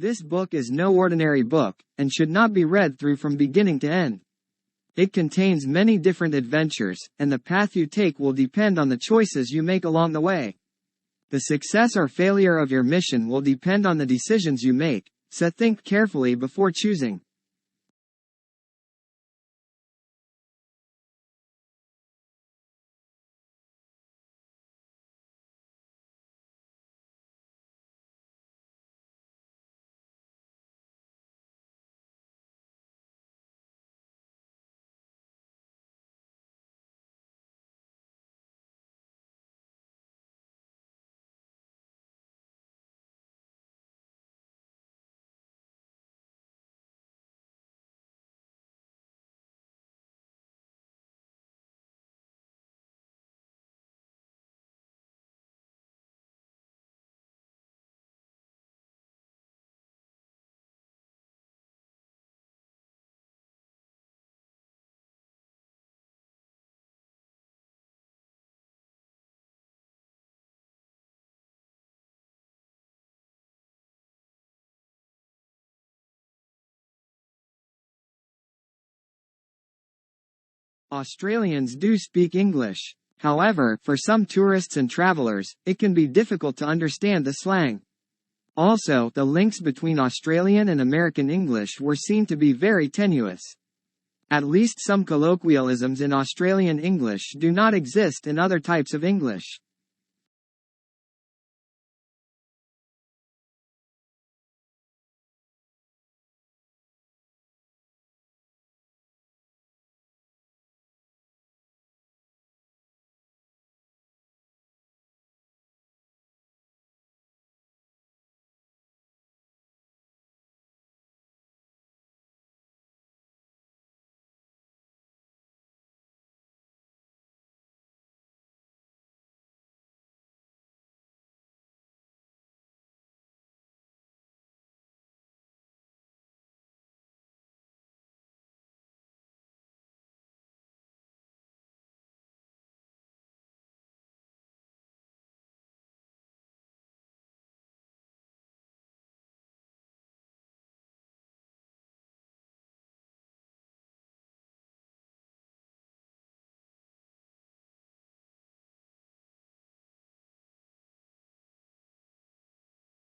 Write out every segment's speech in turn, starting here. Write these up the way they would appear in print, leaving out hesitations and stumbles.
This book is no ordinary book, and should not be read through from beginning to end. It contains many different adventures, and the path you take will depend on the choices you make along the way. The success or failure of your mission will depend on the decisions you make, so think carefully before choosing. Australians do speak English. However, for some tourists and travelers, it can be difficult to understand the slang. Also, the links between Australian and American English were seen to be very tenuous. At least some colloquialisms in Australian English do not exist in other types of English.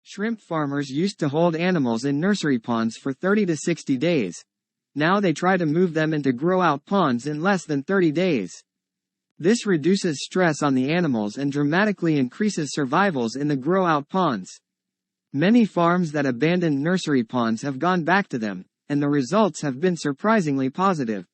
Shrimp farmers used to hold animals in nursery ponds for 30 to 60 days. Now they try to move them into grow-out ponds in less than 30 days. This reduces stress on the animals and dramatically increases survivals in the grow-out ponds. Many farms that abandoned nursery ponds have gone back to them, and the results have been surprisingly positive.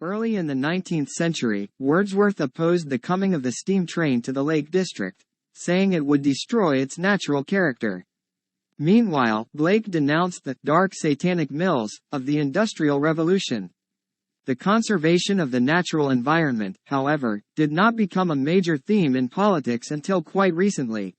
Early in the 19th century, Wordsworth opposed the coming of the steam train to the Lake District, saying it would destroy its natural character. Meanwhile, Blake denounced the dark satanic mills of the Industrial Revolution. The conservation of the natural environment, however, did not become a major theme in politics until quite recently.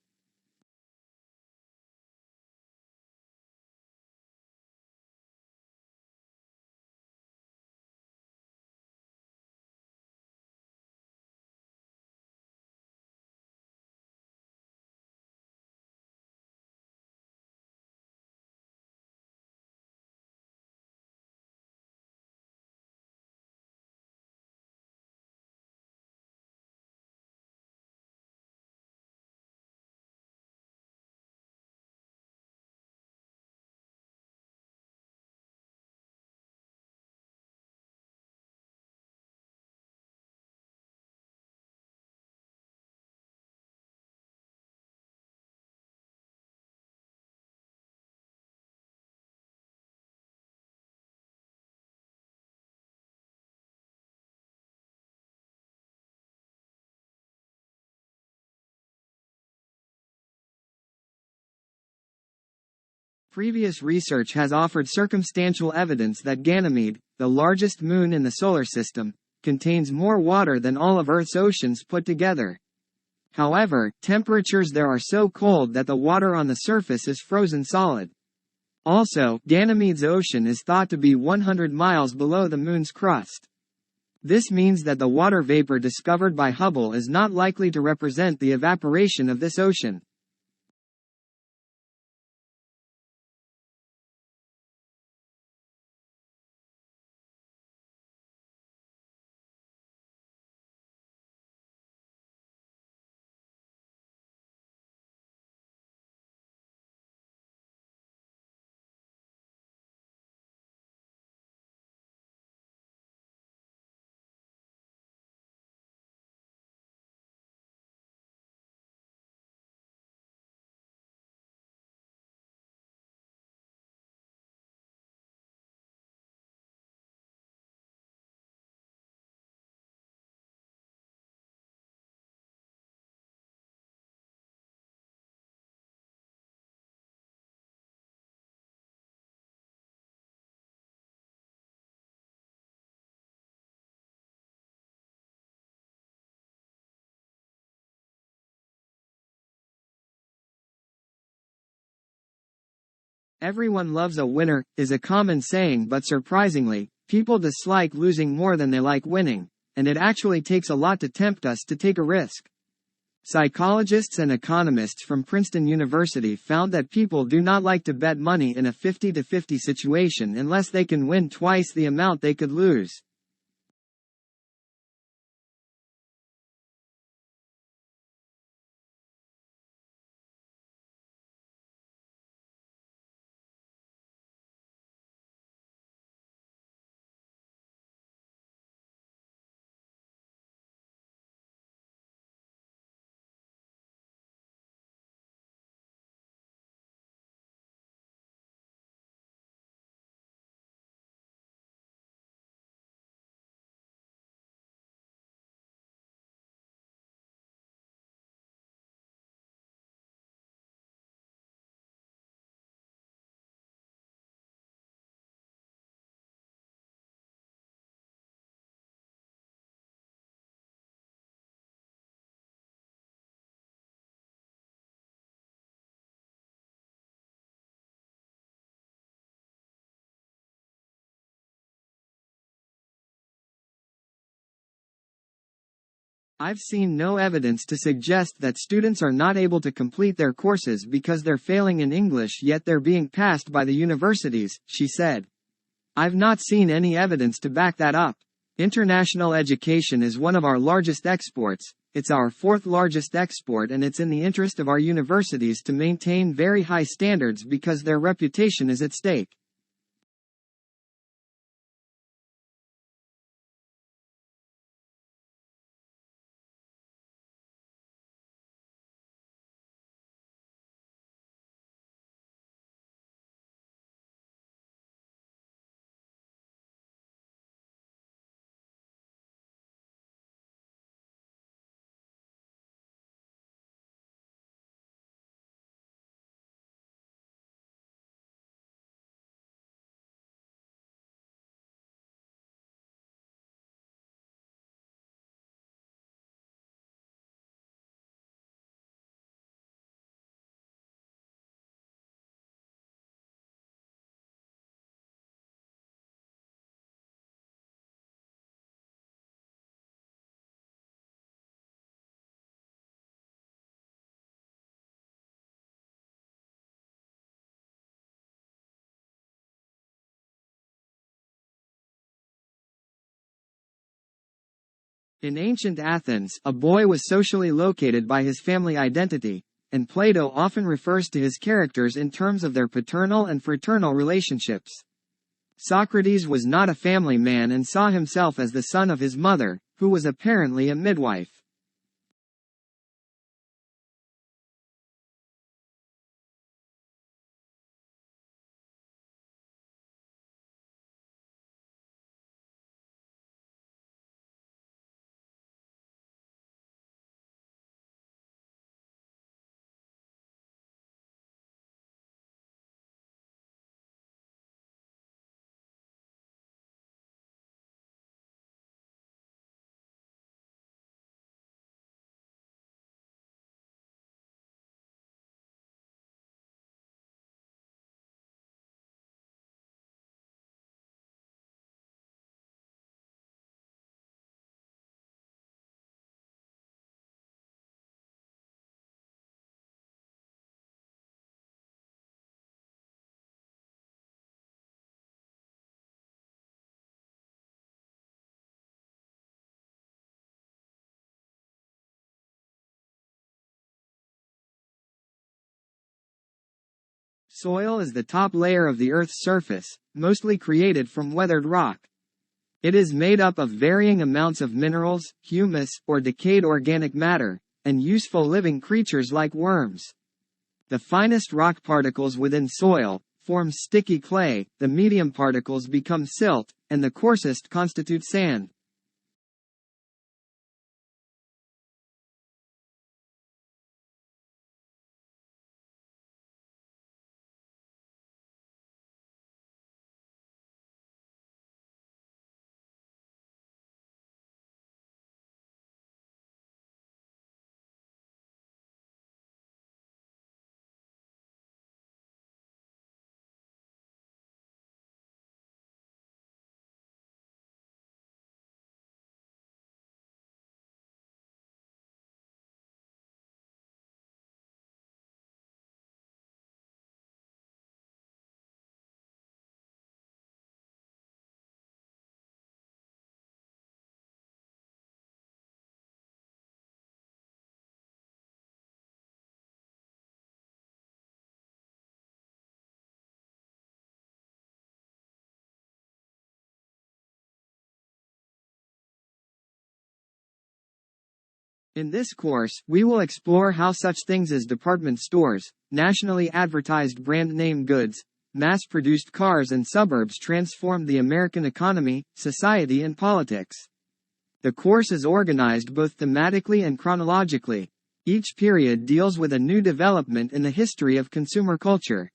Previous research has offered circumstantial evidence that Ganymede, the largest moon in the solar system, contains more water than all of Earth's oceans put together. However, temperatures there are so cold that the water on the surface is frozen solid. Also, Ganymede's ocean is thought to be 100 miles below the moon's crust. This means that the water vapor discovered by Hubble is not likely to represent the evaporation of this ocean. Everyone loves a winner, is a common saying, but surprisingly, people dislike losing more than they like winning, and it actually takes a lot to tempt us to take a risk. Psychologists and economists from Princeton University found that people do not like to bet money in a 50-50 situation unless they can win twice the amount they could lose. I've seen no evidence to suggest that students are not able to complete their courses because they're failing in English, yet they're being passed by the universities, she said. I've not seen any evidence to back that up. International education is one of our largest exports. It's our fourth largest export, and it's in the interest of our universities to maintain very high standards because their reputation is at stake. In ancient Athens, a boy was socially located by his family identity, and Plato often refers to his characters in terms of their paternal and fraternal relationships. Socrates was not a family man and saw himself as the son of his mother, who was apparently a midwife. Soil is the top layer of the Earth's surface, mostly created from weathered rock. It is made up of varying amounts of minerals, humus, or decayed organic matter, and useful living creatures like worms. The finest rock particles within soil form sticky clay, the medium particles become silt, and the coarsest constitute sand. In this course, we will explore how such things as department stores, nationally advertised brand name goods, mass-produced cars and suburbs transformed the American economy, society and politics. The course is organized both thematically and chronologically. Each period deals with a new development in the history of consumer culture.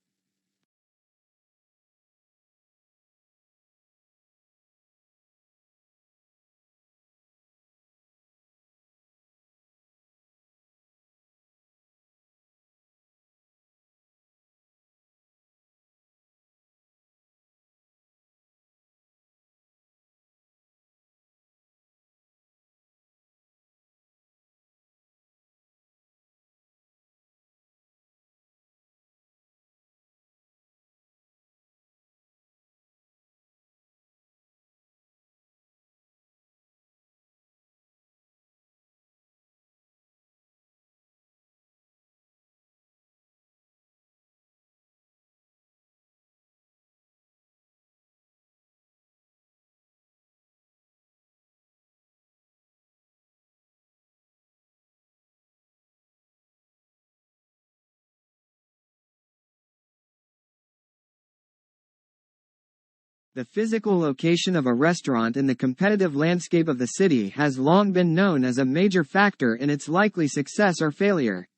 The physical location of a restaurant in the competitive landscape of the city has long been known as a major factor in its likely success or failure.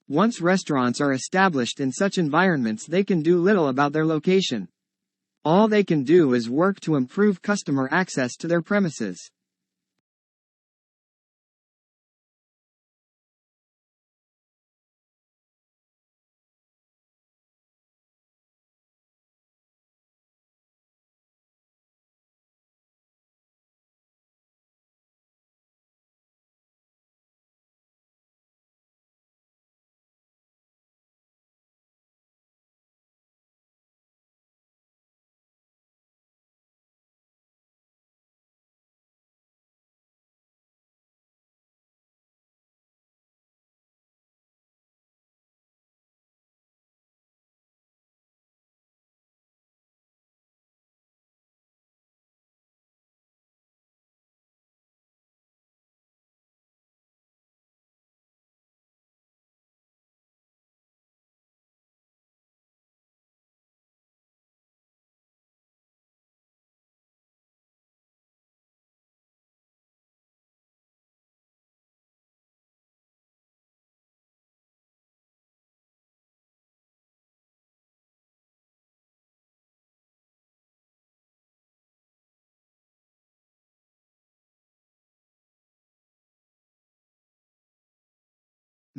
Once restaurants are established in such environments, they can do little about their location. All they can do is work to improve customer access to their premises.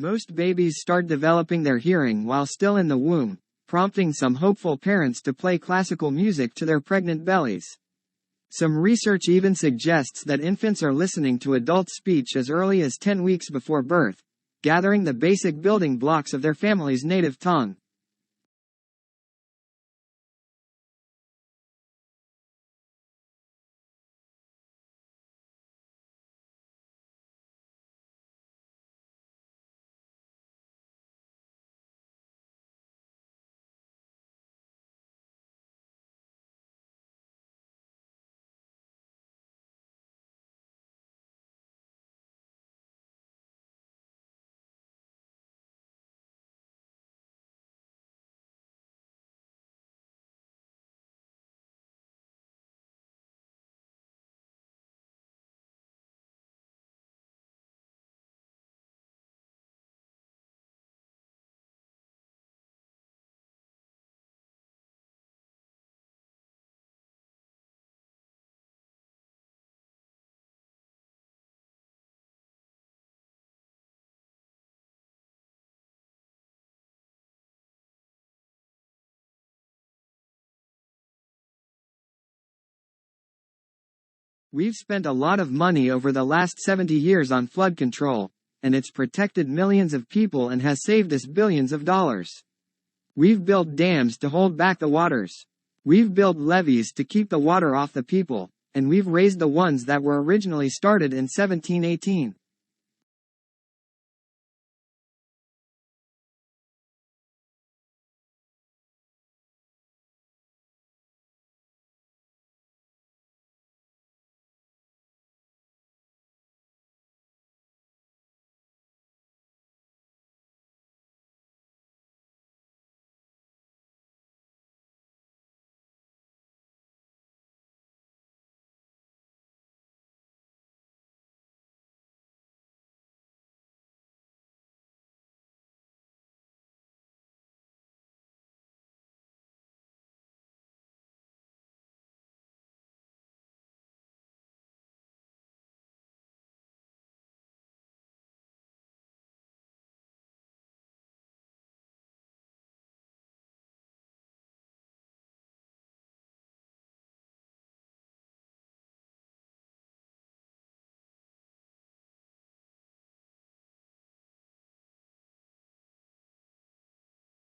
Most babies start developing their hearing while still in the womb, prompting some hopeful parents to play classical music to their pregnant bellies. Some research even suggests that infants are listening to adult speech as early as 10 weeks before birth, gathering the basic building blocks of their family's native tongue. We've spent a lot of money over the last 70 years on flood control, and it's protected millions of people and has saved us billions of dollars. We've built dams to hold back the waters. We've built levees to keep the water off the people, and we've raised the ones that were originally started in 1718.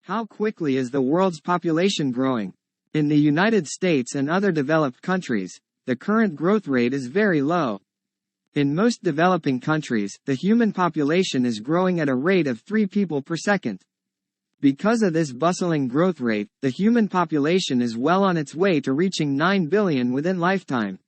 How quickly is the world's population growing? In the United States and other developed countries, the current growth rate is very low. In most developing countries, the human population is growing at a rate of 3 people per second. Because of this bustling growth rate, the human population is well on its way to reaching 9 billion within lifetime.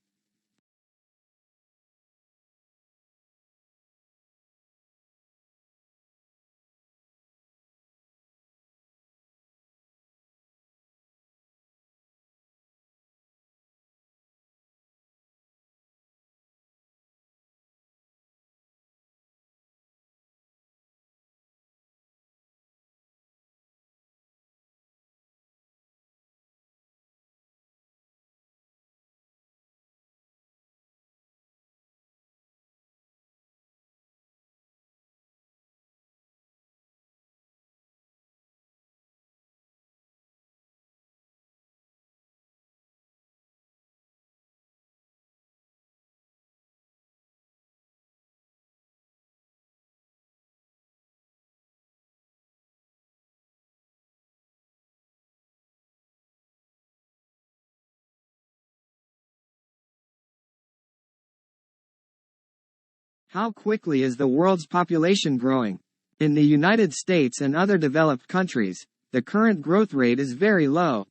How quickly is the world's population growing? In the United States and other developed countries, the current growth rate is very low.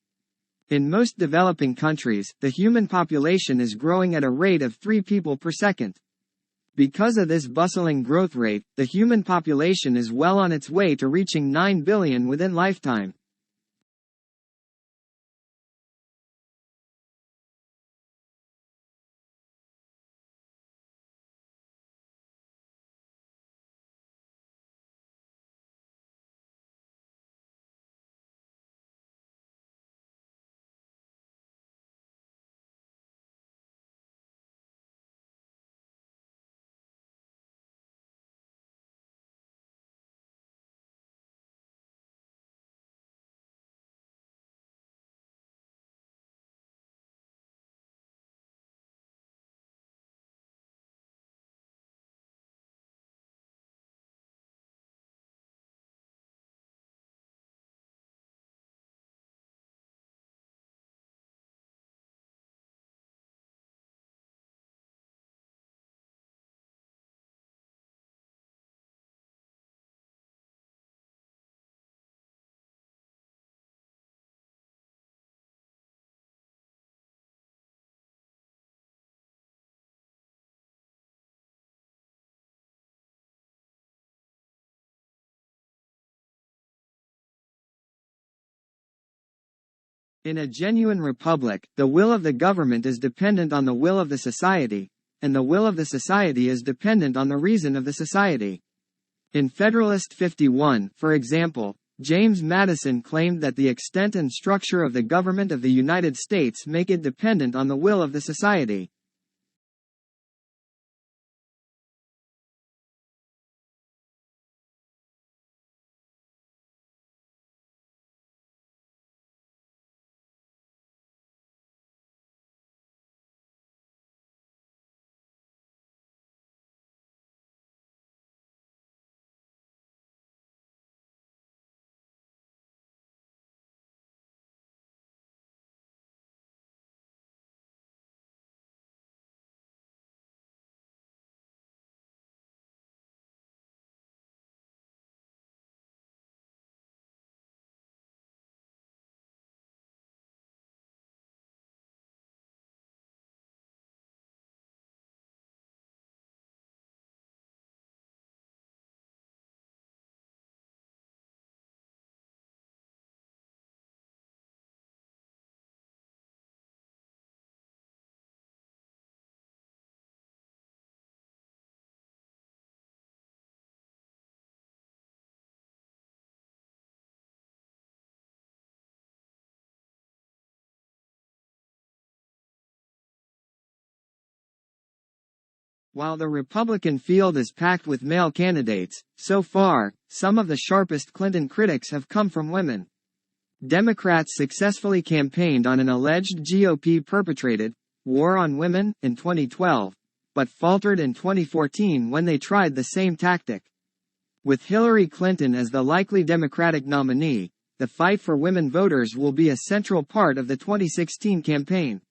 In most developing countries, the human population is growing at a rate of 3 people per second. Because of this bustling growth rate, the human population is well on its way to reaching 9 billion within lifetime. In a genuine republic, the will of the government is dependent on the will of the society, and the will of the society is dependent on the reason of the society. In Federalist 51, for example, James Madison claimed that the extent and structure of the government of the United States make it dependent on the will of the society. While the Republican field is packed with male candidates, so far, some of the sharpest Clinton critics have come from women. Democrats successfully campaigned on an alleged GOP perpetrated war on women in 2012, but faltered in 2014 when they tried the same tactic. With Hillary Clinton as the likely Democratic nominee, the fight for women voters will be a central part of the 2016 campaign.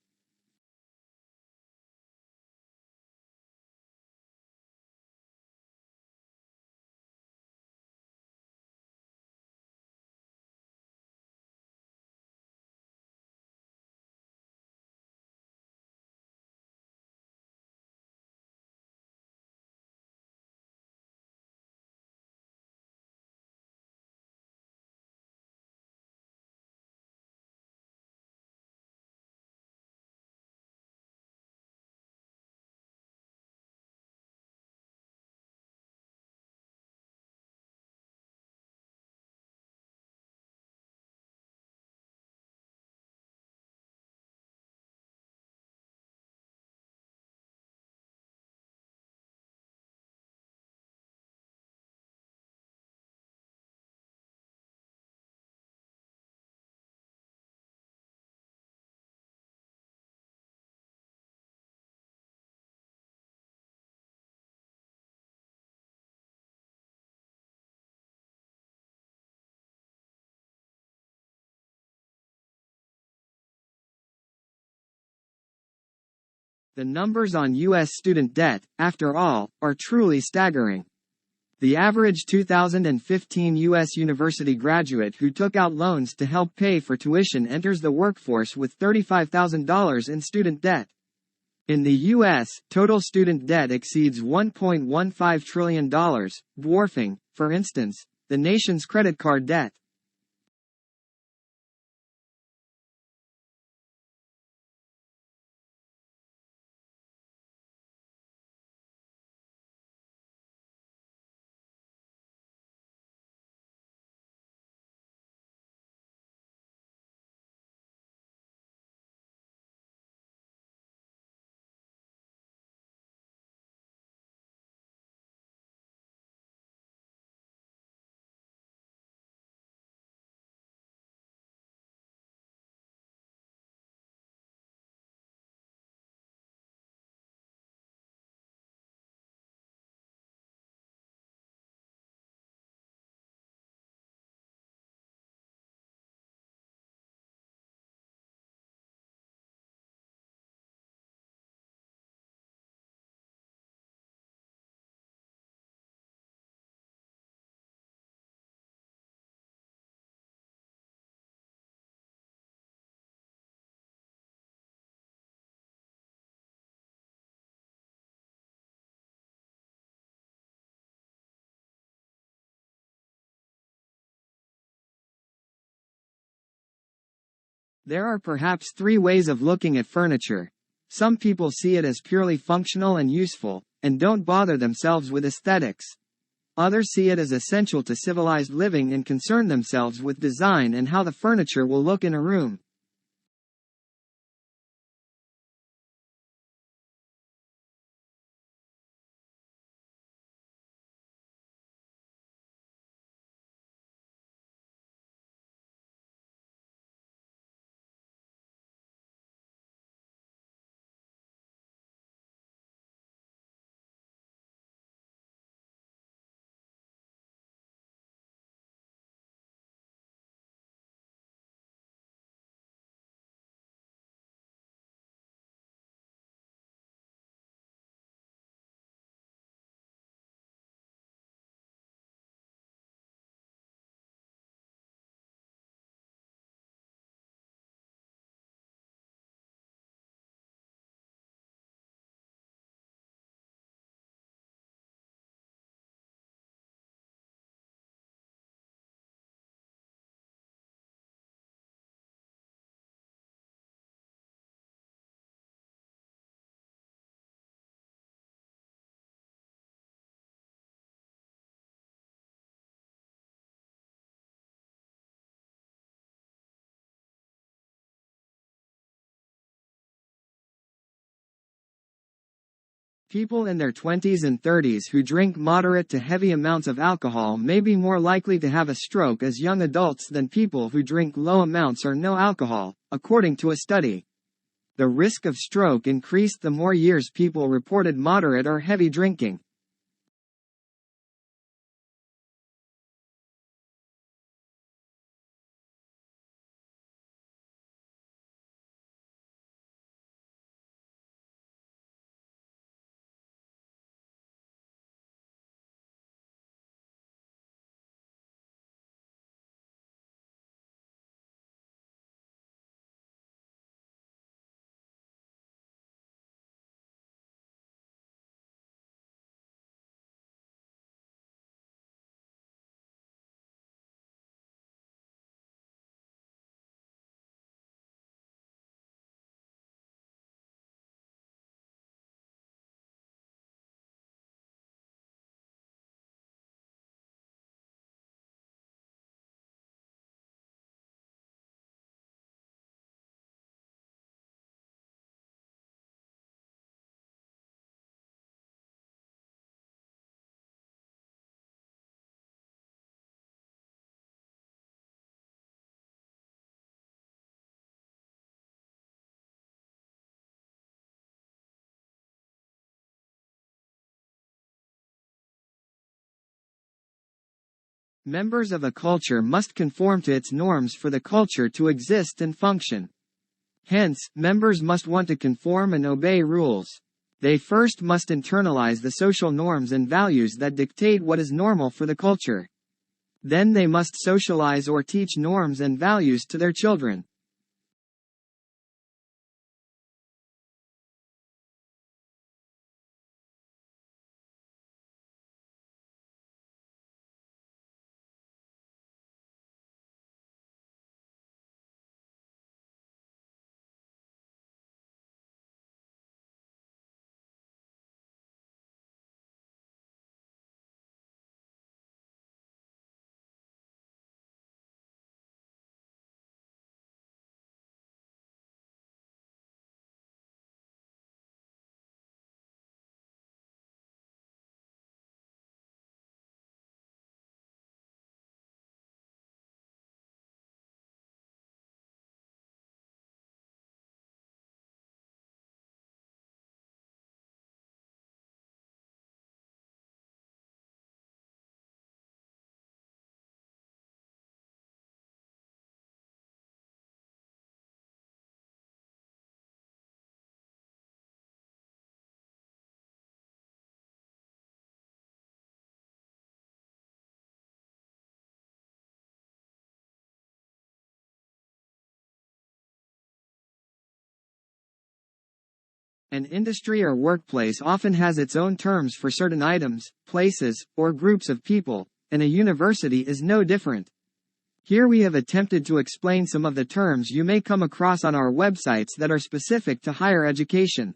The numbers on U.S. student debt, after all, are truly staggering. The average 2015 U.S. university graduate who took out loans to help pay for tuition enters the workforce with $35,000 in student debt. In the U.S., total student debt exceeds $1.15 trillion, dwarfing, for instance, the nation's credit card debt. There are perhaps three ways of looking at furniture. Some people see it as purely functional and useful, and don't bother themselves with aesthetics. Others see it as essential to civilized living and concern themselves with design and how the furniture will look in a room. People in their 20s and 30s who drink moderate to heavy amounts of alcohol may be more likely to have a stroke as young adults than people who drink low amounts or no alcohol, according to a study. The risk of stroke increased the more years people reported moderate or heavy drinking. Members of a culture must conform to its norms for the culture to exist and function. Hence, members must want to conform and obey rules. They first must internalize the social norms and values that dictate what is normal for the culture. Then they must socialize or teach norms and values to their children. An industry or workplace often has its own terms for certain items, places, or groups of people, and a university is no different. Here we have attempted to explain some of the terms you may come across on our websites that are specific to higher education.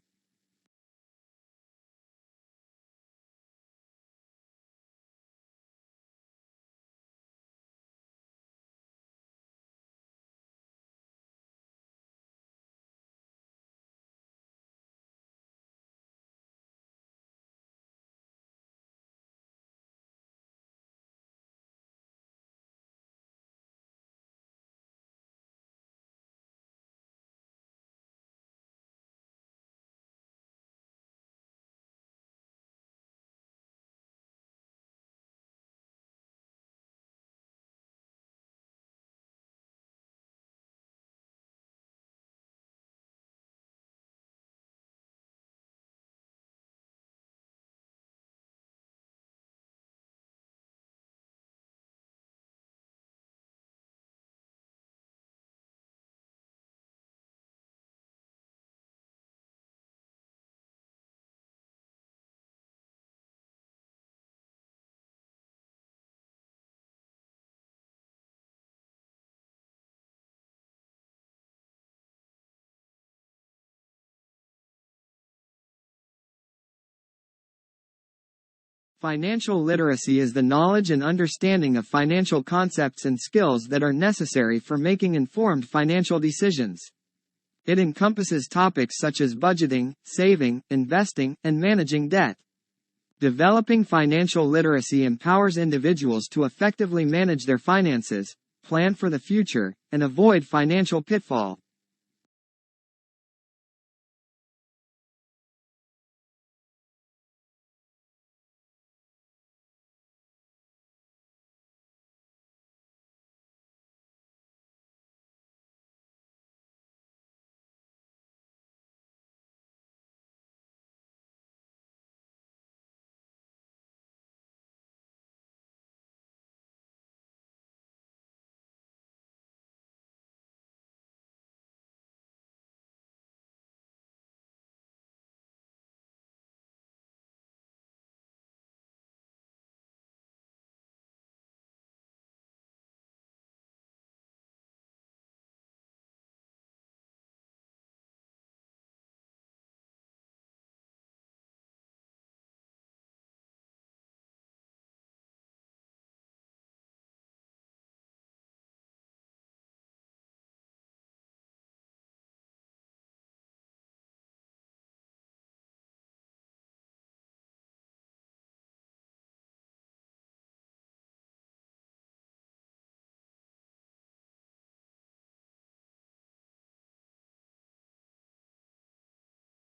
Financial literacy is the knowledge and understanding of financial concepts and skills that are necessary for making informed financial decisions. It encompasses topics such as budgeting, saving, investing, and managing debt. Developing financial literacy empowers individuals to effectively manage their finances, plan for the future, and avoid financial pitfall.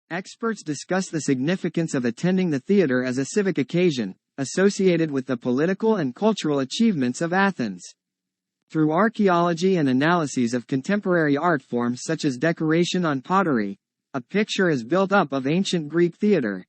Experts discuss the significance of attending the theater as a civic occasion, associated with the political and cultural achievements of Athens. Through archaeology and analyses of contemporary art forms such as decoration on pottery, a picture is built up of ancient Greek theater.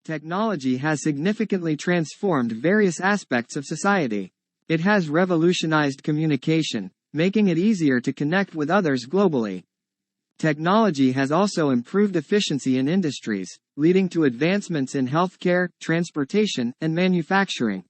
Technology has significantly transformed various aspects of society. It has revolutionized communication, making it easier to connect with others globally. Technology has also improved efficiency in industries, leading to advancements in healthcare, transportation, and manufacturing.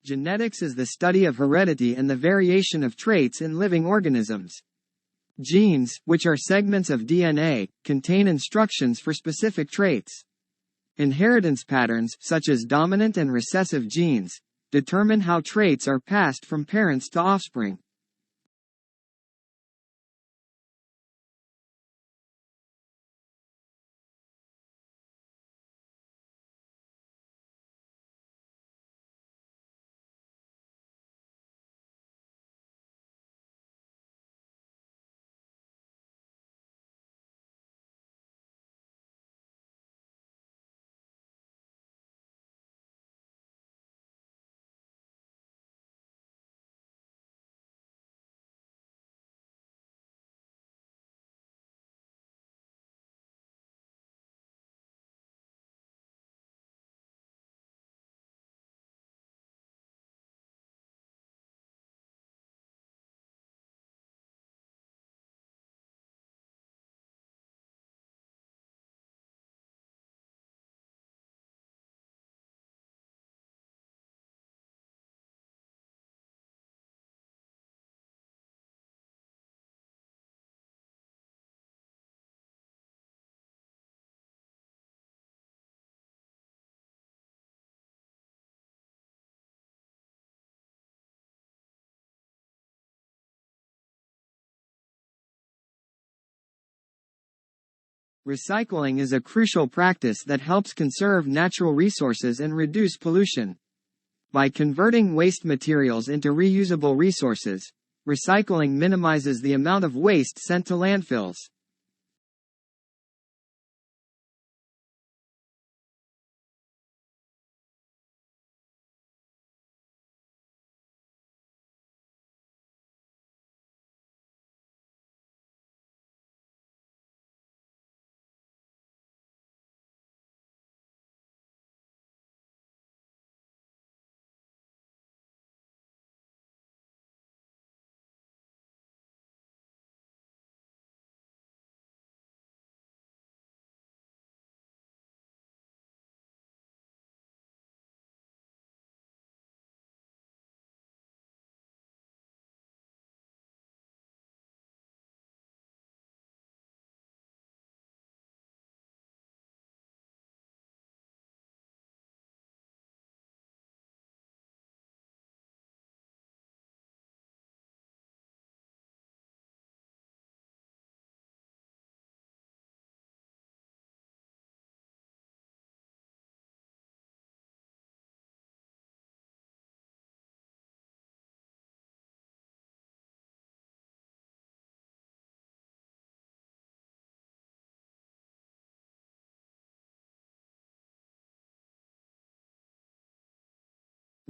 Genetics is the study of heredity and the variation of traits in living organisms. Genes, which are segments of DNA, contain instructions for specific traits. Inheritance patterns, such as dominant and recessive genes, Determine how traits are passed from parents to offspring. Recycling is a crucial practice that helps conserve natural resources and reduce pollution. By converting waste materials into reusable resources, recycling minimizes the amount of waste sent to landfills.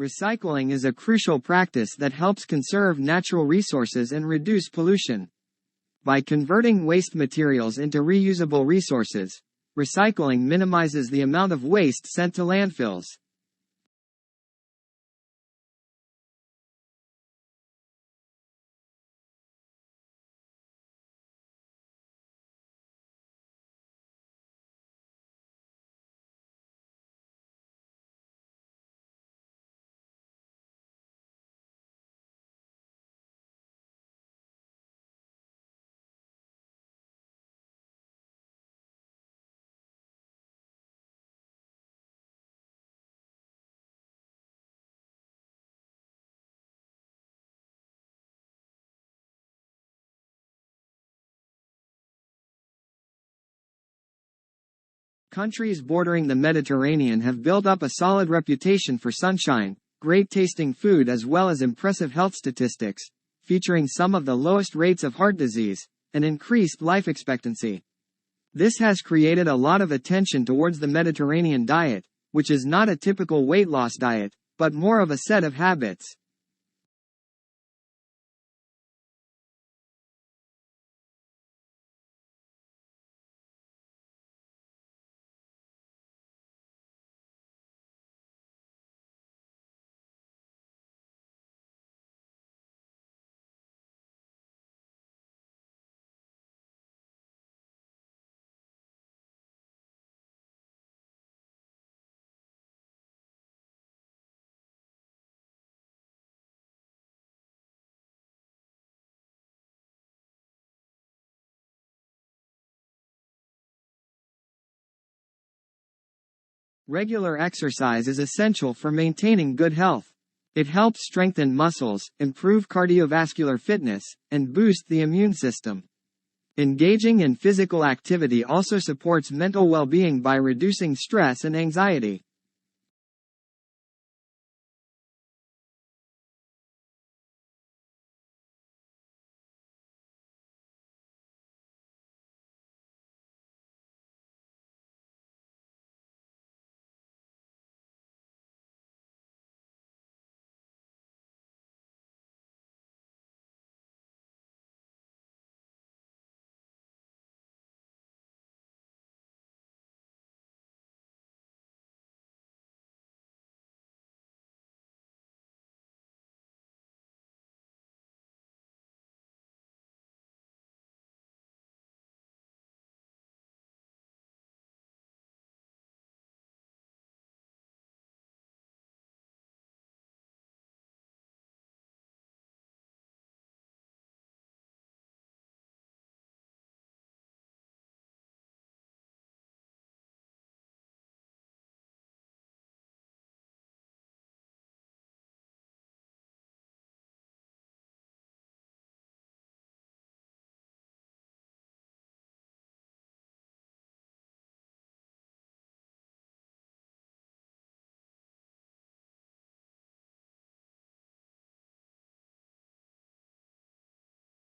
Recycling is a crucial practice that helps conserve natural resources and reduce pollution. By converting waste materials into reusable resources, recycling minimizes the amount of waste sent to landfills. Countries bordering the Mediterranean have built up a solid reputation for sunshine, great-tasting food as well as impressive health statistics, featuring some of the lowest rates of heart disease, and increased life expectancy. This has created a lot of attention towards the Mediterranean diet, which is not a typical weight loss diet, but more of a set of habits. Regular exercise is essential for maintaining good health. It helps strengthen muscles, improve cardiovascular fitness, and boost the immune system. Engaging in physical activity also supports mental well-being by reducing stress and anxiety.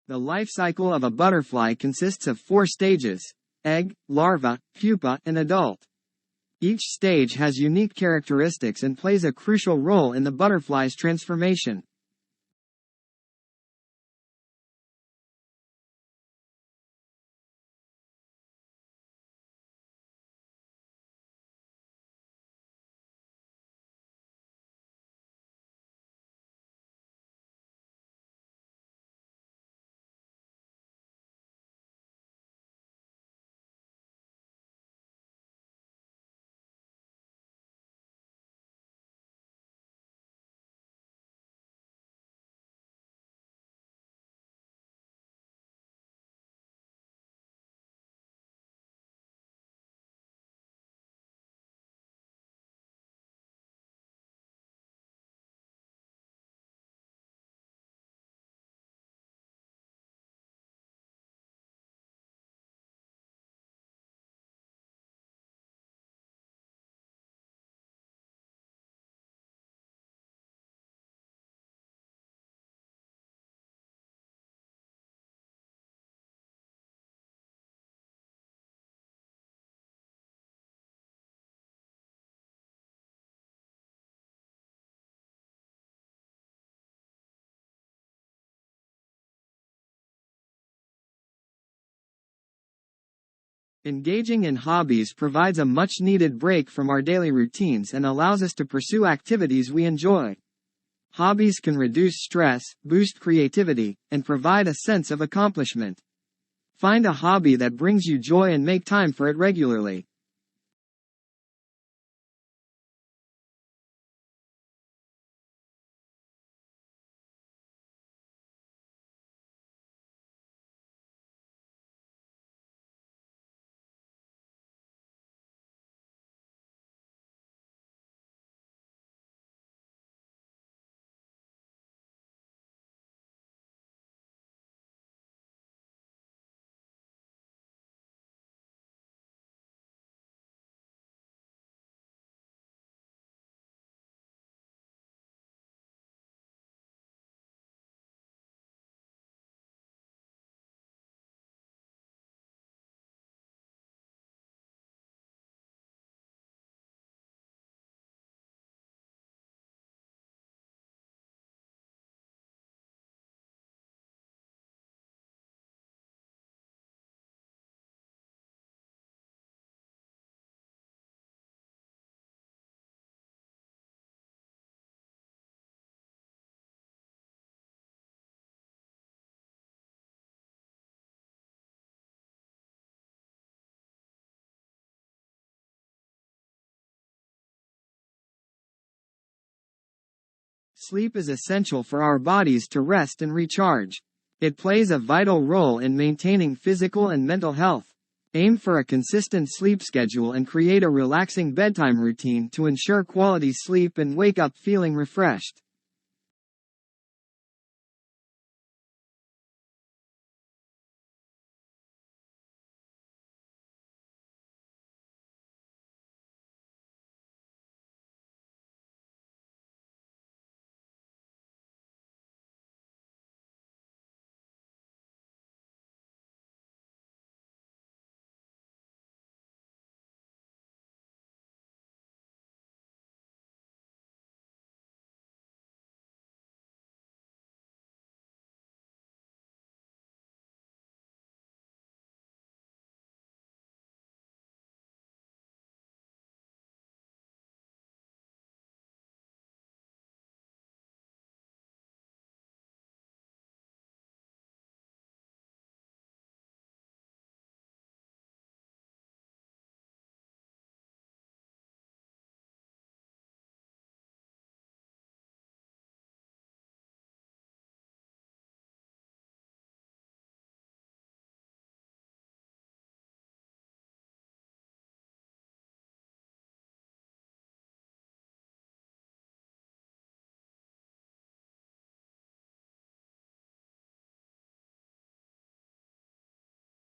The life cycle of a butterfly consists of 4 stages: egg, larva, pupa, and adult. Each stage has unique characteristics and plays a crucial role in the butterfly's transformation. Engaging in hobbies provides a much-needed break from our daily routines and allows us to pursue activities we enjoy. Hobbies can reduce stress, boost creativity, and provide a sense of accomplishment. Find a hobby that brings you joy and make time for it regularly. Sleep is essential for our bodies to rest and recharge. It plays a vital role in maintaining physical and mental health. Aim for a consistent sleep schedule and create a relaxing bedtime routine to ensure quality sleep and wake up feeling refreshed.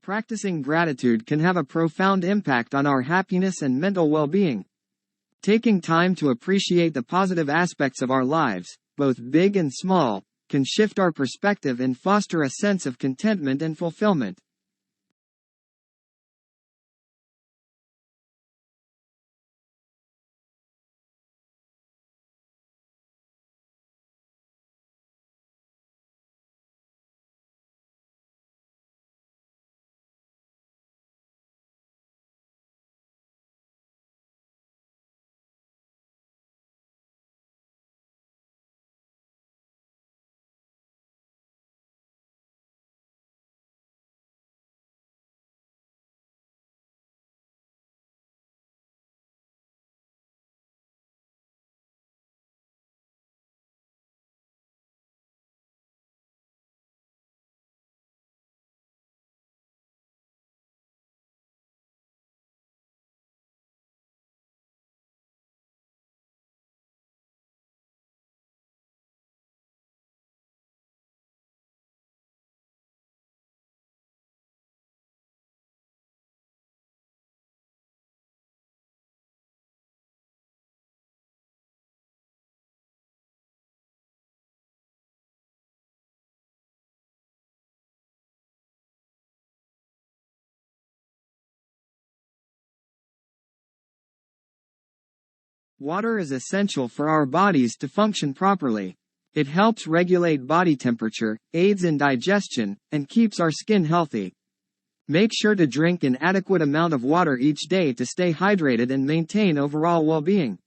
Practicing gratitude can have a profound impact on our happiness and mental well-being. Taking time to appreciate the positive aspects of our lives, both big and small, can shift our perspective and foster a sense of contentment and fulfillment. Water is essential for our bodies to function properly. It helps regulate body temperature, aids in digestion, and keeps our skin healthy. Make sure to drink an adequate amount of water each day to stay hydrated and maintain overall well-being.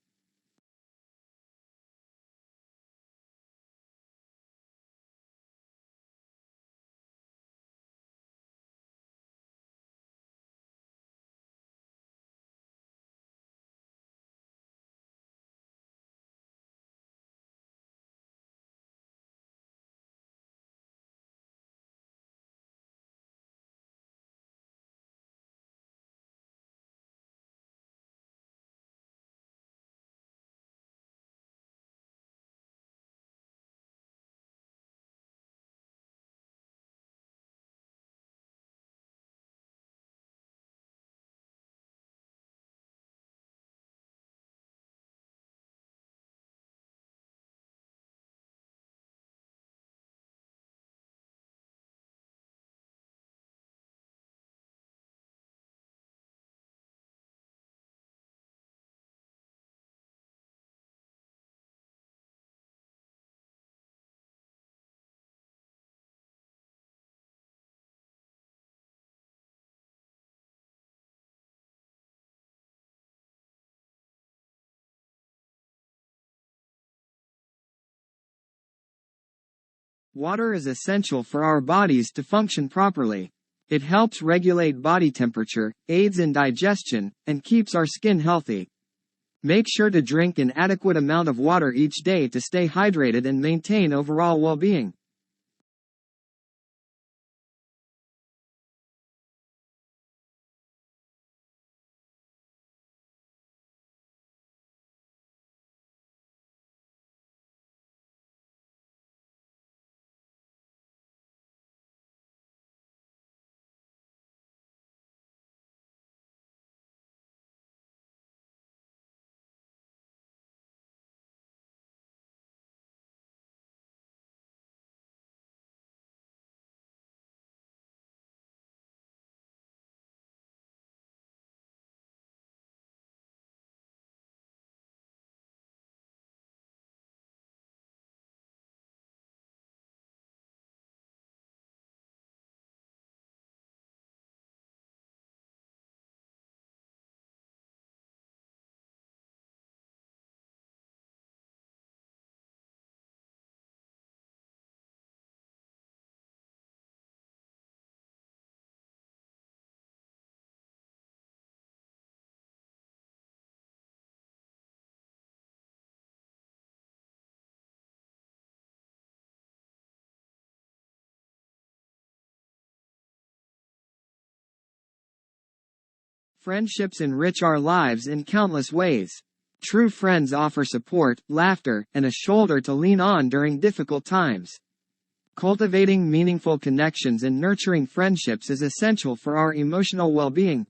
Water is essential for our bodies to function properly. It helps regulate body temperature, aids in digestion, and keeps our skin healthy. Make sure to drink an adequate amount of water each day to stay hydrated and maintain overall well-being. Friendships enrich our lives in countless ways. True friends offer support, laughter, and a shoulder to lean on during difficult times. Cultivating meaningful connections and nurturing friendships is essential for our emotional well-being.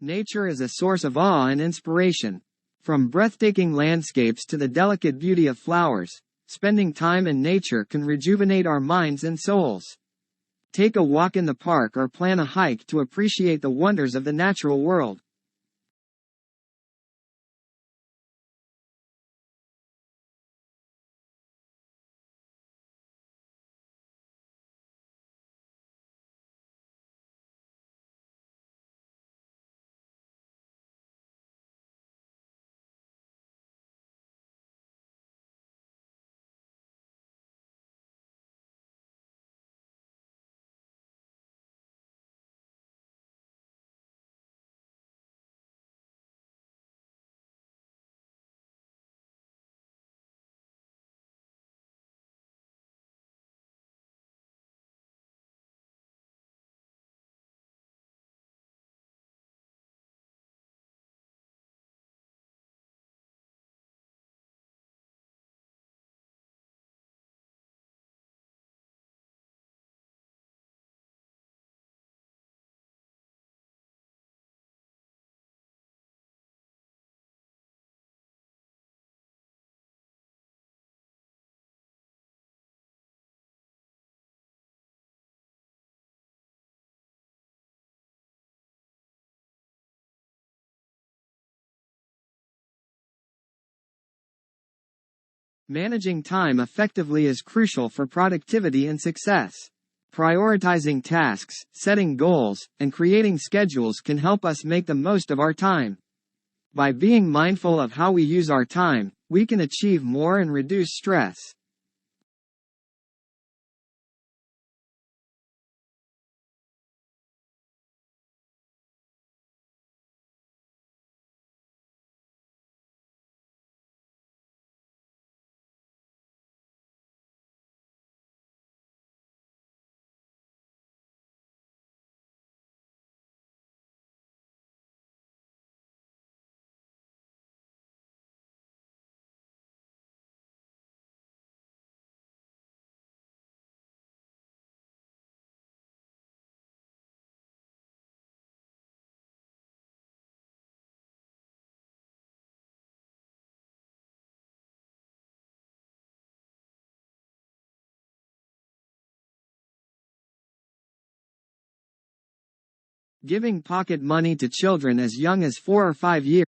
Nature is a source of awe and inspiration. From breathtaking landscapes to the delicate beauty of flowers, spending time in nature can rejuvenate our minds and souls. Take a walk in the park or plan a hike to appreciate the wonders of the natural world. Managing time effectively is crucial for productivity and success. Prioritizing tasks, setting goals, and creating schedules can help us make the most of our time. By being mindful of how we use our time, we can achieve more and reduce stress. Giving pocket money to children as young as 4 or 5 years